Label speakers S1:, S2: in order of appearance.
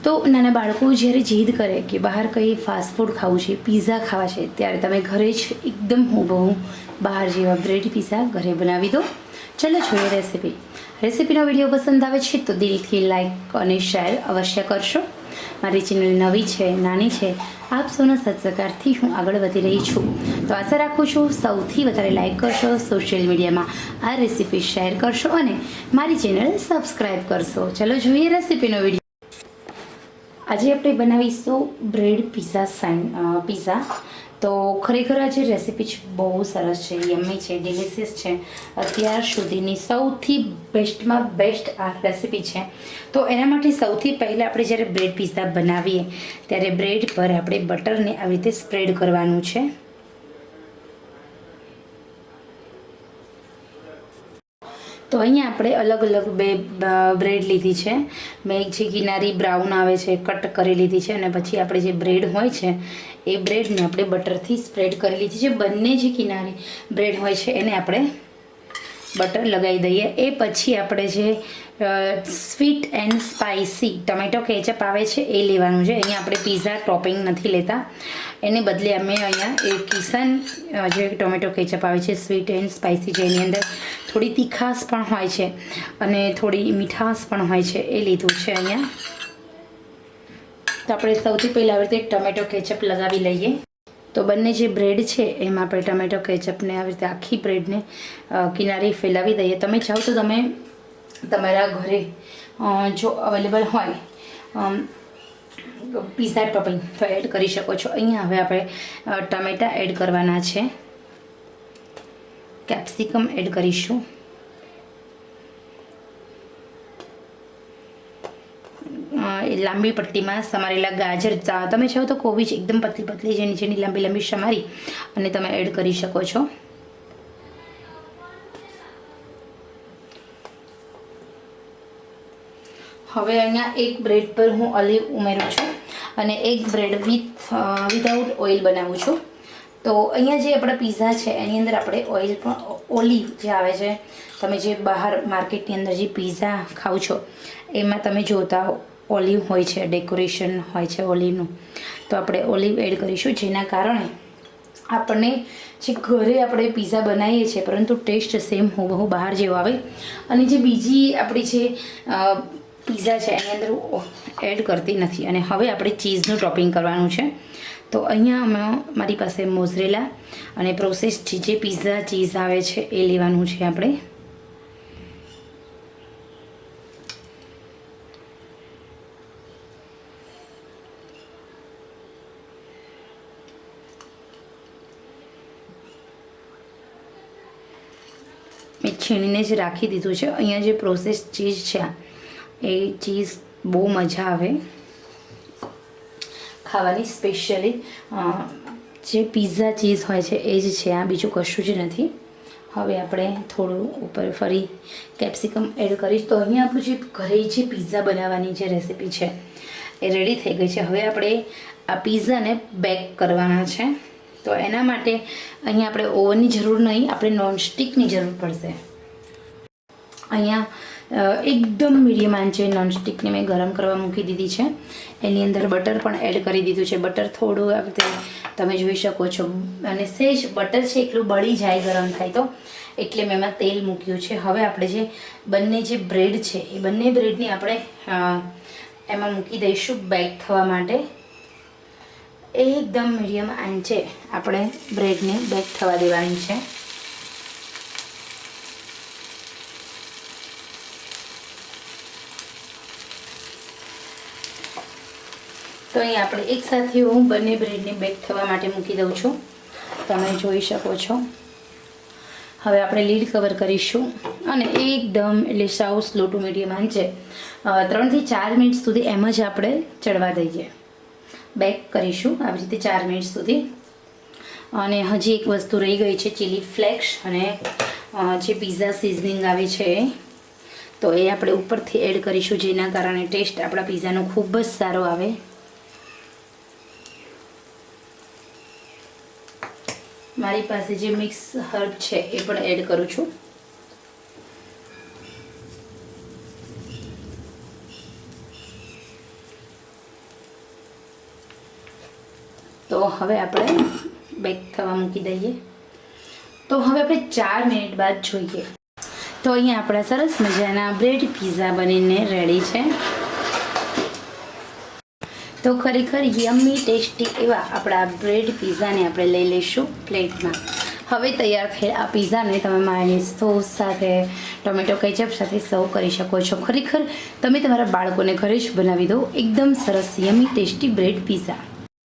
S1: તો નાના બાળકો જ્યારે જીદ કરે કે બહાર કંઈ ફાસ્ટ ફૂડ ખાવું છે, પીઝા ખાવા છે, ત્યારે તમે ઘરે જ એકદમ હૂબહુ બહાર જેવા બ્રેડ પીઝા ઘરે બનાવી દો. ચલો જોઈએ રેસીપીનો વિડીયો પસંદ આવે છે તો દિલથી લાઈક અને શેર અવશ્ય કરશો. મારી ચેનલ નવી છે, નાની છે, આપ સૌના સત્સહકારથી હું આગળ વધી રહી છું. તો આશા રાખું છું સૌથી વધારે લાઈક કરશો, સોશિયલ મીડિયામાં આ રેસીપી શેર કરશો અને મારી ચેનલ સબસ્ક્રાઈબ કરશો. ચલો જોઈએ રેસીપીનો વિડીયો. આજે આપણે બનાવીશું બ્રેડ પીઝા. તો ખરેખર આ જે રેસીપી છે બહુ સરસ છે, યમ્મી છે, ડિલિશિયસ છે. અત્યાર સુધીની સૌથી બેસ્ટમાં બેસ્ટ આ રેસીપી છે. તો એના માટે સૌથી પહેલાં આપણે જ્યારે બ્રેડ પીઝા બનાવીએ ત્યારે બ્રેડ પર આપણે બટરને આવી રીતે સ્પ્રેડ કરવાનું છે. તો અહીંયા આપણે અલગ અલગ બે બ્રેડ લીધી છે. મેં એક જે કિનારી બ્રાઉન આવે છે કટ કરી લીધી છે અને પછી આપણે જે બ્રેડ હોય છે એ બ્રેડને આપણે બટરથી સ્પ્રેડ કરી લીધી છે. બંને જે કિનારી બ્રેડ હોય છે એને આપણે બટર લગાવી દઈએ. એ પછી આપણે જે sweet and spicy tomato ketchup આવે છે એ લેવાનું છે. અહીંયા આપણે પીઝા ટોપિંગ નથી લેતા, એને બદલે અમે અહીંયા એ કિસન જે ટોમેટો કેચઅપ આવે છે સ્વીટ એન્ડ સ્પાઇસી, જેની અંદર થોડી તીખાશ પણ હોય છે અને થોડી મીઠાશ પણ હોય છે, એ લીધું છે અહીંયા. તો આપણે સૌથી પહેલાં આવી રીતે ટમેટો કેચઅપ લગાવી લઈએ. તો બંને જે બ્રેડ છે એમાં આપણે ટમેટો કેચઅપને આવી રીતે આખી બ્રેડને કિનારી ફેલાવી દઈએ. તમે ચાહો તો તમે તમારા ઘરે જો અવેલેબલ હોય પીઝા ટોપિંગ તો એડ કરી શકો છો. અહીંયા હવે આપણે ટમેટા એડ કરવાના છે, કેપ્સિકમ એડ કરીશું, લાંબી પટ્ટીમાં સમારેલા ગાજર, તમે ચાહો તો કોબીજ એકદમ પતલી પતલી જેની જેની લાંબી લાંબી સમારી અને તમે એડ કરી શકો છો. હવે અહીંયા એક બ્રેડ પર હું ઓલિવ ઉમેરું છું અને એક બ્રેડ વિધાઉટ ઓઇલ બનાવું છું. તો અહીંયા જે આપણા પીઝા છે એની અંદર આપણે ઓઇલ પણ ઓલિવ જે આવે છે, તમે જે બહાર માર્કેટની અંદર જે પીઝા ખાવ છો એમાં તમે જોતા ઓલિવ હોય છે, ડેકોરેશન હોય છે ઓલિવનું. તો આપણે ઓલિવ એડ કરીશું, જેના કારણે આપણને જે ઘરે આપણે પીઝા બનાવીએ છીએ પરંતુ ટેસ્ટ સેમ હૂબહુ બહાર જેવો આવે. અને જે બીજી આપણી જે પીઝા છે એની અંદર એડ કરતી નથી. અને હવે આપણે ચીઝનું ટોપિંગ કરવાનું છે. તો અહીંયા મારી પાસે મોઝરેલા અને પ્રોસેસ જે પીઝા ચીઝ આવે છે એ લેવાનું છે આપણે. મેં છીણીને જ રાખી દીધું છે. અહીંયા જે પ્રોસેસ ચીઝ છે એ ચીઝ બહુ મજા આવે ખાવાની. સ્પેશિયલી જે પીઝા ચીઝ હોય છે એ જ છે, આ બીજું કશું જ નથી. હવે આપણે થોડું ઉપર ફરી કેપ્સિકમ એડ કરીશ. તો અહીંયા આપણું જે ઘરે જે પીઝા બનાવવાની જે રેસીપી છે એ રેડી થઈ ગઈ છે. હવે આપણે આ પીઝાને બેક કરવાના છે. તો એના માટે અહીંયા આપણે ઓવનની જરૂર નહીં, આપણે નોનસ્ટિકની જરૂર પડશે. અહીંયા એકદમ મીડિયમ આંચે નોનસ્ટિકને મેં ગરમ કરવા મૂકી દીધી છે. એની અંદર બટર પણ એડ કરી દીધું છે. બટર થોડું આવી રીતે તમે જોઈ શકો છો, અને સહેજ બટર છે એટલું બળી જાય ગરમ થાય તો, એટલે મેં એમાં તેલ મૂક્યું છે. હવે આપણે જે બંને જે બ્રેડ છે એ બંને બ્રેડને આપણે એમાં મૂકી દઈશું બેક થવા માટે. એકદમ મીડિયમ આંચે આપણે બ્રેડને બેક થવા દેવાની છે. તો અહીં આપણે એકસાથે હું બંને બ્રેડને બેક થવા માટે મૂકી દઉં છું, તમે જોઈ શકો છો. હવે આપણે લીડ કવર કરીશું અને એકદમ એટલે સાવ સ્લો ટુ મીડિયમ આંચે 3 થી 4 મિનિટ સુધી એમ જ આપણે ચડવા દઈએ. બેક કરીશું આવી રીતે 4 મિનિટ સુધી. અને હજી એક વસ્તુ રહી ગઈ છે, ચીલી ફ્લેક્સ અને જે પીઝા સિઝનિંગ આવે છે તો એ આપણે ઉપરથી એડ કરીશું, જેના કારણે ટેસ્ટ આપણા પીઝાનો ખૂબ જ સારો આવે. મારી પાસે જે મિક્સ હર્બ છે એ પણ એડ કરું છું. તો હવે આપણે બેક થવા મૂકી દઈએ. તો હવે આપણે 4 મિનિટ બાદ જોઈએ. તો અહીંયા આપણા સરસ મજાના બ્રેડ પીઝા બનીને રેડી છે. તો ખરેખર યમ્મી ટેસ્ટી એવા આપણા બ્રેડ પીઝાને આપણે લઈ લઈશું પ્લેટમાં. હવે તૈયાર થયેલા આ પીઝાને તમે માયોનીઝ સોસ સાથે, ટોમેટો કેચઅપ સાથે સર્વ કરી શકો છો. ખરેખર તમે તમારા બાળકોને ઘરે જ બનાવી દો એકદમ સરસ યમ્મી ટેસ્ટી બ્રેડ પીઝા.